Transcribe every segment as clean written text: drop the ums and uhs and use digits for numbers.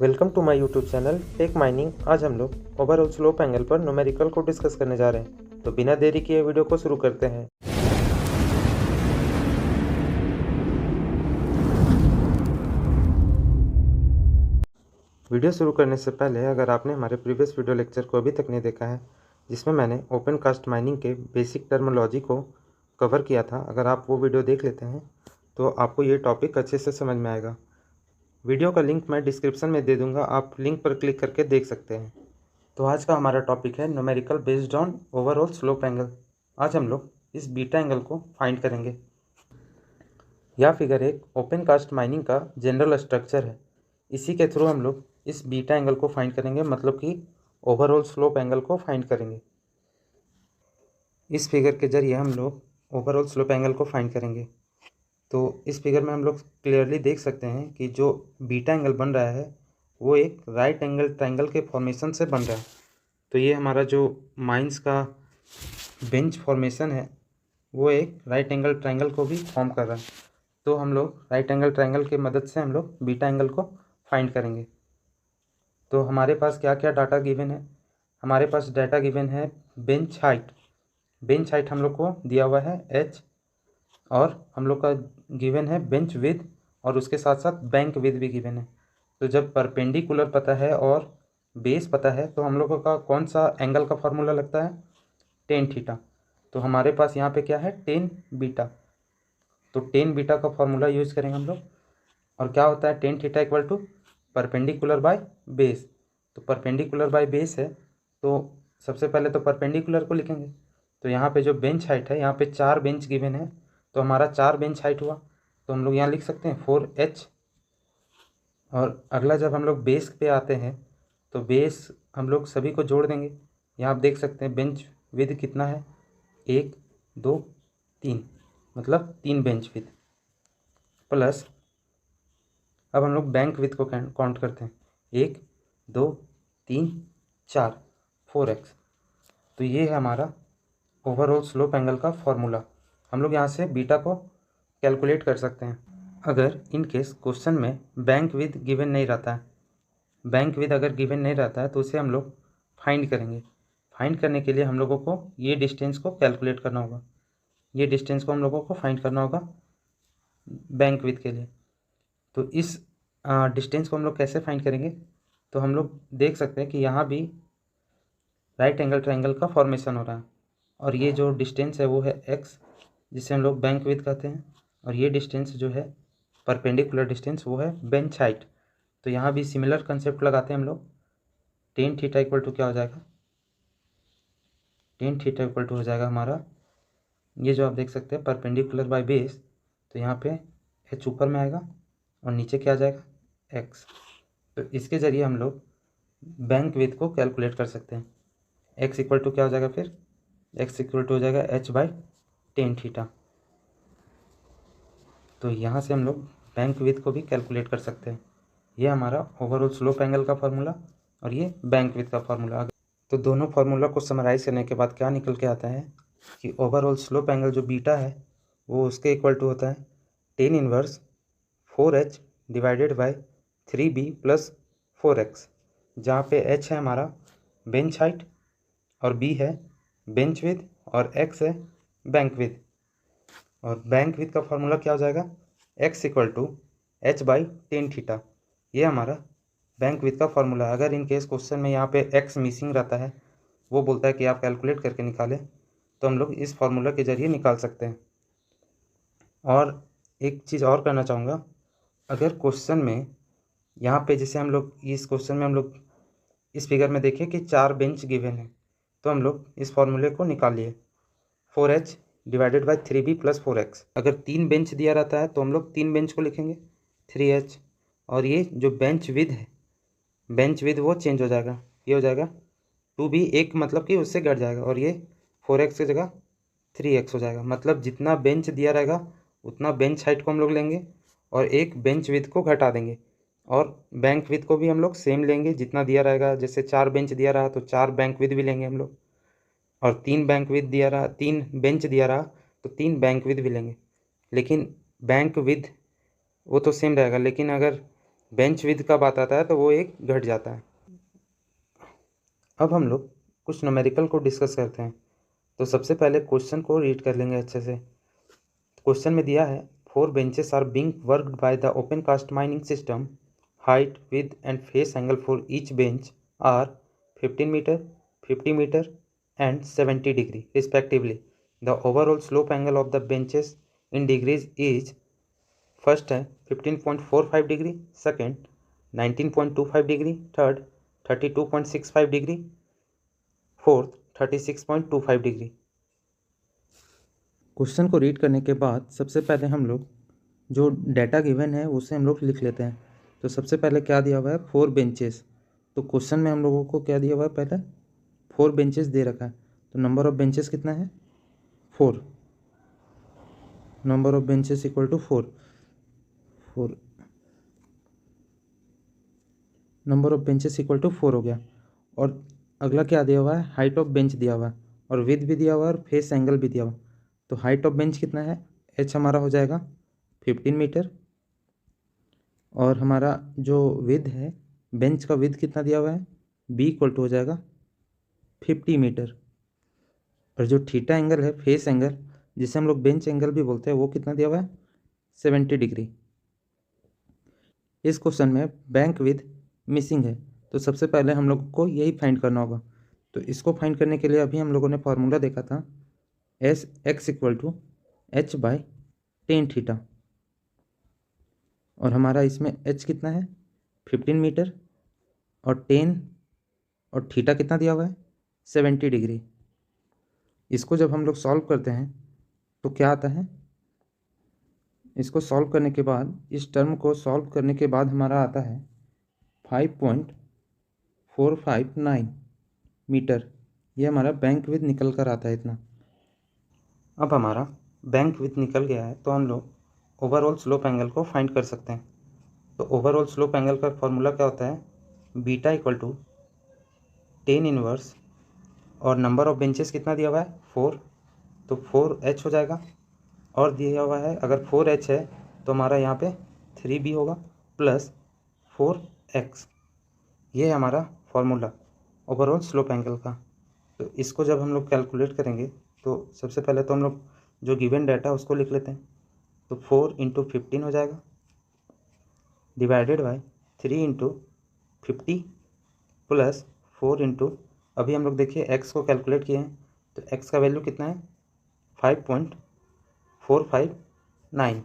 Welcome to my YouTube channel Tech Mining. आज हम लोग ओवरऑल स्लोप एंगल पर न्यूमेरिकल को डिस्कस करने जा रहे हैं। तो बिना देरी किए वीडियो को शुरू करते हैं। वीडियो शुरू करने से पहले अगर आपने हमारे प्रीवियस वीडियो लेक्चर को अभी तक नहीं देखा है, जिसमें मैंने ओपन कास्ट माइनिंग के बेसिक टर्मिनोलॉजी को कवर किया था, अगर आप वो वीडियो देख लेते हैं तो आपको ये टॉपिक अच्छे से समझ में आएगा। वीडियो का लिंक मैं डिस्क्रिप्शन में दे दूंगा, आप लिंक पर क्लिक करके देख सकते हैं। तो आज का हमारा टॉपिक है numerical based on overall slope angle. आज हम लोग इस बीटा एंगल को फाइंड करेंगे। यह फिगर एक ओपन कास्ट माइनिंग का जनरल स्ट्रक्चर है। इसी के थ्रू हम लोग इस बीटा एंगल को फाइंड करेंगे, मतलब कि ओवरऑल स्लोप एंगल को फाइंड करेंगे। इस फिगर के जरिए हम लोग ओवरऑल स्लोप एंगल को फाइंड करेंगे। तो इस फिगर में हम लोग क्लियरली देख सकते हैं कि जो बीटा एंगल बन रहा है वो एक राइट एंगल ट्रायंगल के फॉर्मेशन से बन रहा है। तो ये हमारा जो माइंस का बेंच फॉर्मेशन है वो एक राइट एंगल ट्रायंगल को भी फॉर्म कर रहा है। तो हम लोग राइट एंगल ट्रायंगल की मदद से हम लोग बीटा एंगल को फाइंड करेंगे। तो हमारे पास क्या क्या डाटा गिवन है? हमारे पास डाटा गिवन है बेंच हाइट। बेंच हाइट हम लोग को दिया हुआ है h, और हम लोग का गिवन है बेंच विड्थ, और उसके साथ साथ बैंक विड्थ भी गिवन है। तो जब परपेंडिकुलर पता है और बेस पता है तो हम लोगों का कौन सा एंगल का फॉर्मूला लगता है? Tan theta. तो हमारे पास यहाँ पे क्या है? Tan beta. तो टेन बीटा का फॉर्मूला यूज करेंगे हम लोग। और क्या होता है? Tan theta equal to perpendicular by base. तो परपेंडिकुलर बाय बेस है, तो सबसे पहले तो परपेंडिकुलर को लिखेंगे। तो यहाँ पे जो बेंच हाइट है, यहाँ पे 4 बेंच गिवन है, तो हमारा 4 बेंच हाइट हुआ। तो हम लोग यहाँ लिख सकते हैं 4h। और अगला जब हम लोग बेस पे आते हैं तो बेस हम लोग सभी को जोड़ देंगे। यहाँ आप देख सकते हैं बेंच विड्थ कितना है, 1 2 3, मतलब 3 बेंच विड्थ। प्लस अब हम लोग बैंक विड्थ को काउंट करते हैं, 1 2 3 4, 4x। तो ये है हमारा ओवरऑल स्लोप एंगल का फॉर्मूला। हम लोग यहाँ से बीटा को कैलकुलेट कर सकते हैं। अगर इन केस क्वेश्चन में बैंक विड्थ गिवन नहीं रहता है, बैंक विड्थ अगर गिवन नहीं रहता है तो उसे हम लोग फाइंड करेंगे। फाइंड करने के लिए हम लोगों को ये डिस्टेंस को कैलकुलेट करना होगा। ये डिस्टेंस को हम लोगों को फाइंड करना होगा बैंक विड्थ के लिए। तो इस डिस्टेंस को हम लोग कैसे फाइंड करेंगे? तो हम लोग देख सकते हैं कि यहाँ भी राइट एंगल ट्रायंगल का फॉर्मेशन हो रहा है, और ये जो डिस्टेंस है वो है x, जिसे हम लोग बैंक विड्थ कहते हैं। और ये डिस्टेंस जो है परपेंडिकुलर डिस्टेंस, वो है बेंच हाइट। तो यहाँ भी सिमिलर कंसेप्ट लगाते हैं हम लोग। टेन थीटा इक्वल टू क्या हो जाएगा? टेन थीटा इक्वल टू हो जाएगा हमारा, ये जो आप देख सकते हैं परपेंडिकुलर बाय बेस, तो यहाँ पे h ऊपर में आएगा और नीचे क्या आ जाएगा? x। तो इसके ज़रिए हम लोग बैंक विड्थ को कैलकुलेट कर सकते हैं। x इक्वल टू क्या हो जाएगा फिर? x इक्वल टू हो जाएगा h बाई टेन थीटा। तो यहाँ से हम लोग बैंक विड्थ को भी कैलकुलेट कर सकते हैं। ये हमारा ओवरऑल स्लोप एंगल का फार्मूला और ये बैंक विड्थ का फार्मूला। तो दोनों फार्मूला को समराइज़ करने के बाद क्या निकल के आता है कि ओवरऑल स्लोप एंगल जो बीटा है वो उसके इक्वल टू होता है tan inverse 4h divided by 3b plus 4x, जहाँ पे h है हमारा बेंच हाइट और b है बेंच विड्थ और x है बैंक विड्थ। और बैंक विड्थ का फॉर्मूला क्या हो जाएगा? x equal to h by tan theta. ये हमारा बैंक विड्थ का फॉर्मूला है। अगर इन केस क्वेश्चन में यहाँ पे x मिसिंग रहता है, वो बोलता है कि आप कैलकुलेट करके निकालें, तो हम लोग इस फॉर्मूला के ज़रिए निकाल सकते हैं। और एक चीज़ और करना चाहूँगा, अगर क्वेश्चन में यहाँ पे जैसे हम लोग इस क्वेश्चन में हम लोग इस फिगर में देखें कि 4 बेंच गिवन है, तो हम लोग इस फॉर्मूले को निकालिए 4h divided by 3b plus 4x। अगर 3 बेंच दिया रहता है तो हम लोग 3 बेंच को लिखेंगे 3h, और ये जो बेंच विड्थ है, बेंच विड्थ वो चेंज हो जाएगा, ये हो जाएगा 2b, एक मतलब कि उससे घट जाएगा, और ये 4x की जगह 3x हो जाएगा। मतलब जितना बेंच दिया रहेगा उतना बेंच हाइट को हम लोग लेंगे और एक बेंच विड्थ को घटा देंगे, और बैंक विड्थ को भी हम लोग सेम लेंगे जितना दिया रहेगा। जैसे 4 बेंच दिया रहा तो 4 बैंक विड्थ भी लेंगे हम लोग, और 3 बैंक विड्थ दिया रहा, 3 बेंच दिया रहा तो 3 बैंक विड्थ भी लेंगे। लेकिन बैंक विड्थ वो तो सेम रहेगा, लेकिन अगर बेंच विड्थ का बात आता है तो वो एक घट जाता है। अब हम लोग कुछ न्यूमेरिकल को डिस्कस करते हैं। तो सबसे पहले क्वेश्चन को रीड कर लेंगे अच्छे से। क्वेश्चन में दिया है 4 benches are being worked by the open cast mining system. Height, width and face angle for each bench are 15 meter, 50 meter and 70 degree respectively. The overall slope angle of the benches in degrees is first है 15.45 degree, second 19.25 degree, third 32.65 degree, fourth 36.25 degree. Question को read करने के बाद सबसे पहले हम लोग जो डाटा गिवन है उसे हम लोग लिख लेते हैं। तो सबसे पहले क्या दिया हुआ है 4 बेंचेस। तो क्वेश्चन में हम लोगों को क्या दिया हुआ है, पहले 4 बेंचेस दे रखा है। तो नंबर ऑफ बेंचेस कितना है 4, number of benches equal to 4, number of benches equal to 4 हो गया। और अगला क्या दिया हुआ है, हाइट ऑफ बेंच दिया हुआ है और विड्थ भी दिया हुआ है और फेस एंगल भी दिया हुआ। तो हाइट ऑफ बेंच कितना है, एच हमारा हो जाएगा 15 मीटर और हमारा जो विड्थ है, बेंच का विड्थ कितना दिया हुआ है, बी इक्वल टू हो जाएगा 50 मीटर। और जो थीटा एंगल है, फेस एंगल जिसे हम लोग बेंच एंगल भी बोलते हैं, वो कितना दिया हुआ है 70 डिग्री। इस क्वेश्चन में बैंक विड्थ मिसिंग है, तो सबसे पहले हम लोग को यही फाइंड करना होगा। तो इसको फाइंड करने के लिए अभी हम लोगों ने फार्मूला देखा था, S X equal to H by tan theta. और हमारा इसमें एच कितना है 15 मीटर और 10 और थीटा कितना दिया हुआ है 70 डिग्री। इसको जब हम लोग सॉल्व करते हैं तो क्या आता है, इसको सॉल्व करने के बाद, इस टर्म को सॉल्व करने के बाद हमारा आता है 5.459 मीटर। ये हमारा बैंक विड्थ निकल कर आता है इतना। अब हमारा बैंक विड्थ निकल गया है तो हम लोग ओवरऑल स्लोप एंगल को फाइंड कर सकते हैं। तो ओवरऑल स्लोप एंगल का फॉर्मूला क्या होता है, बीटा इक्वल टू 10 इनवर्स और नंबर ऑफ बेंचेस कितना दिया हुआ है 4, तो 4h हो जाएगा। और दिया हुआ है अगर 4h है तो हमारा यहाँ पे 3b होगा प्लस 4x। ये है हमारा फॉर्मूला ओवरऑल स्लोप एंगल का। तो इसको जब हम लोग कैलकुलेट करेंगे तो सबसे पहले तो हम लोग जो गिवन डाटा उसको लिख लेते हैं। तो 4 इंटू 15 हो जाएगा divided by 3 into 50 plus 4 into, अभी हम लोग देखिए x को कैलकुलेट किए हैं तो x का वैल्यू कितना है 5.459।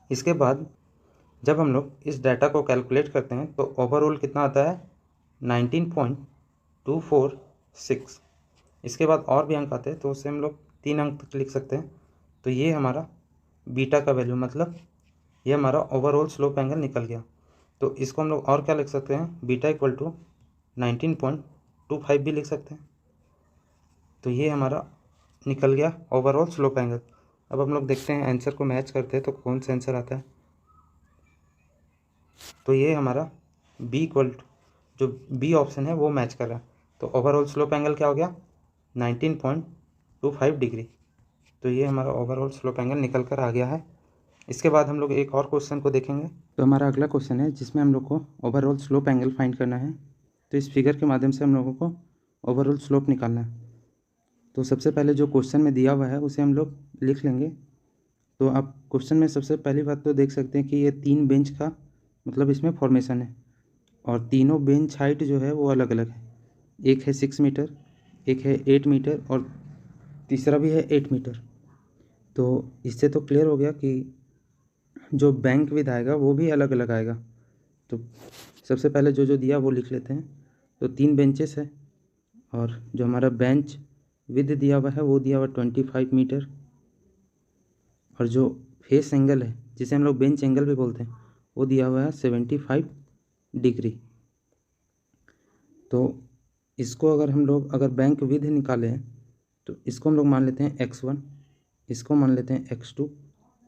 इसके बाद जब हम लोग इस डाटा को कैलकुलेट करते हैं तो ओवरऑल कितना आता है 19.246। इसके बाद और भी अंक आते हैं तो उसे हम लोग 3 अंक तक लिख सकते हैं। तो ये हमारा बीटा का वैल्यू, मतलब ये हमारा ओवरऑल स्लोप एंगल निकल गया। तो इसको हम लोग और क्या लिख सकते हैं, बीटा इक्वल टू 19.25 भी लिख सकते हैं। तो ये हमारा निकल गया ओवरऑल स्लोप एंगल। अब हम लोग देखते हैं आंसर को मैच करते हैं तो कौन सा आंसर आता है। तो ये हमारा बी इक्वल टू, जो बी ऑप्शन है वो मैच कर रहा है। तो ओवरऑल स्लोप एंगल क्या हो गया 19.25 डिग्री। तो ये हमारा ओवरऑल स्लोप एंगल निकल कर आ गया है। इसके बाद हम लोग एक और क्वेश्चन को देखेंगे। तो हमारा अगला क्वेश्चन है जिसमें हम लोग को ओवरऑल स्लोप एंगल फाइंड करना है। तो इस फिगर के माध्यम से हम लोगों को ओवरऑल स्लोप निकालना है। तो सबसे पहले जो क्वेश्चन में दिया हुआ है उसे हम लोग लिख लेंगे। तो आप क्वेश्चन में सबसे पहली बात तो देख सकते हैं कि ये 3 बेंच का मतलब इसमें फॉर्मेशन है और तीनों बेंच हाइट जो है वो अलग अलग है। एक है 6 मीटर, एक है 8 मीटर और तीसरा भी है 8 मीटर। तो इससे तो क्लियर हो गया कि जो बैंक विड्थ आएगा वो भी अलग अलग आएगा। तो सबसे पहले जो जो दिया वो लिख लेते हैं। तो 3 बेंचेस है और जो हमारा बेंच विड्थ दिया हुआ है वो दिया हुआ 25 मीटर और जो फेस एंगल है जिसे हम लोग बेंच एंगल भी बोलते हैं वो दिया हुआ है 75 डिग्री। तो इसको अगर हम लोग अगर बैंक विड्थ निकालें तो इसको हम लोग मान लेते हैं x1, इसको मान लेते हैं x2,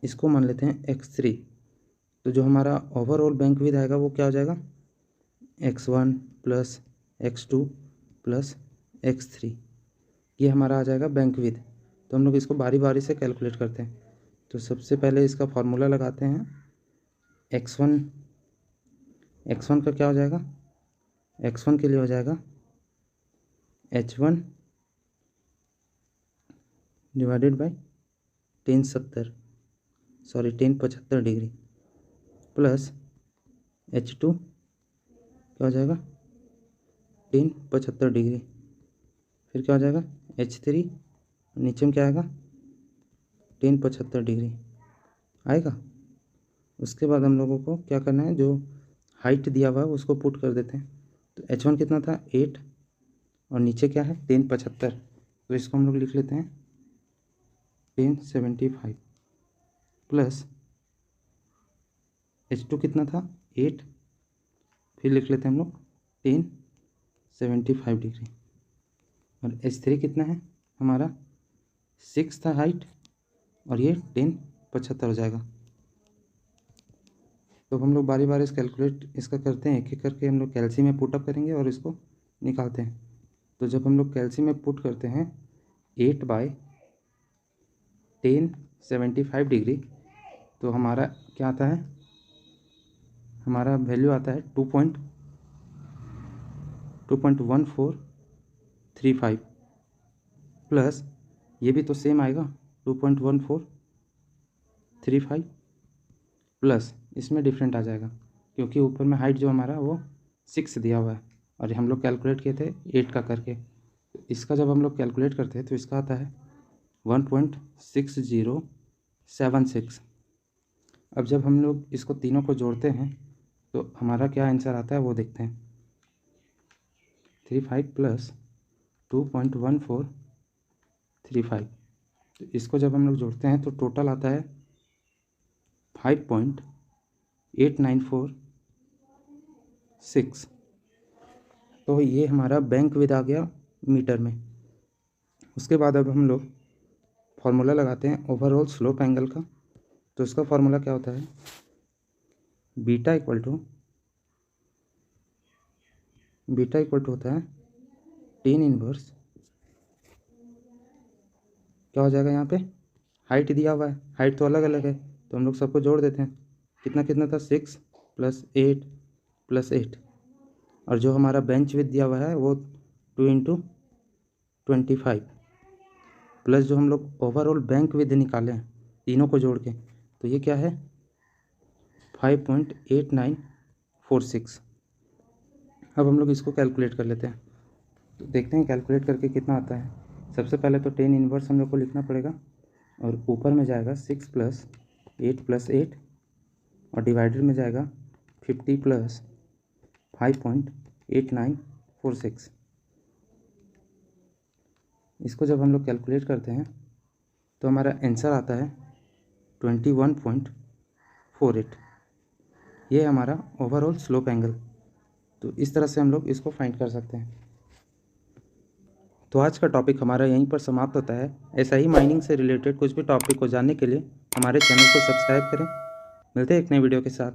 इसको मान लेते हैं x3। तो जो हमारा ओवरऑल बैंक विड्थ आएगा वो क्या हो जाएगा x1 plus x2 plus x3। ये हमारा आ जाएगा बैंक विड्थ। तो हम लोग इसको बारी बारी से कैलकुलेट करते हैं। तो सबसे पहले इसका फॉर्मूला लगाते हैं x1 x1 का क्या हो जाएगा, x1 के लिए हो जाएगा h1 divided by 1075 degree plus h2 क्या हो जाएगा 1075 डिग्री, फिर क्या हो जाएगा h3 नीचे में क्या आएगा 1075 डिग्री आएगा। उसके बाद हम लोगों को क्या करना है, जो हाइट दिया हुआ है उसको पुट कर देते हैं। तो h1 कितना था 8 और नीचे क्या है 1075, तो इसको हम लोग लिख लेते हैं 1075 प्लस h2 कितना था 8, फिर लिख लेते हैं हम लोग 1075 डिग्री, और h3 कितना है हमारा 6 था हाइट और ये 1075 हो जाएगा। तो हम लोग बारी बारी इस कैलकुलेट इसका करते हैं, एक एक करके हम लोग कैल्सी में पुटअप करेंगे और इसको निकालते हैं। तो जब हम लोग कैल्सी में पुट करते हैं 8/1075 डिग्री, तो हमारा क्या आता है, हमारा वैल्यू आता है 2.1435 प्लस ये भी तो सेम आएगा 2.1435 प्लस इसमें डिफरेंट आ जाएगा क्योंकि ऊपर में हाइट जो हमारा वो 6 दिया हुआ है और हम लोग कैलकुलेट किए थे 8 का करके। तो इसका जब हम लोग कैलकुलेट करते हैं तो इसका आता है 1.6076। अब जब हम लोग इसको तीनों को जोड़ते हैं तो हमारा क्या आंसर आता है वो देखते हैं। 35 प्लस 2.1435, तो इसको जब हम लोग जोड़ते हैं तो टोटल आता है 5.8946। तो ये हमारा बैंक विद आ गया मीटर में। उसके बाद अब हम लोग फार्मूला लगाते हैं ओवरऑल स्लोप एंगल का। तो इसका फार्मूला क्या होता है, बीटा इक्वल टू होता है tan इनवर्स, क्या हो जाएगा यहाँ पे हाइट दिया हुआ है, हाइट तो अलग अलग है तो हम लोग सबको जोड़ देते हैं। कितना कितना था 6 + 8 + 8, और जो हमारा बेंच विथ दिया हुआ है वो 2 × 25 प्लस जो हम लोग ओवरऑल बैंक विद निकाले हैं तीनों को जोड़ के, तो ये क्या है 5.8946। अब हम लोग इसको कैलकुलेट कर लेते हैं। तो देखते हैं कैलकुलेट करके कितना आता है। सबसे पहले तो tan इनवर्स हम लोग को लिखना पड़ेगा और ऊपर में जाएगा 6 + 8 + 8 और डिवाइडेड में जाएगा 50 + 5.8946। इसको जब हम लोग कैलकुलेट करते हैं तो हमारा आंसर आता है 21.48। ये हमारा ओवरऑल स्लोप एंगल। तो इस तरह से हम लोग इसको फाइंड कर सकते हैं। तो आज का टॉपिक हमारा यहीं पर समाप्त होता है। ऐसा ही माइनिंग से रिलेटेड कुछ भी टॉपिक को जानने के लिए हमारे चैनल को सब्सक्राइब करें। मिलते हैं एक नए वीडियो के साथ।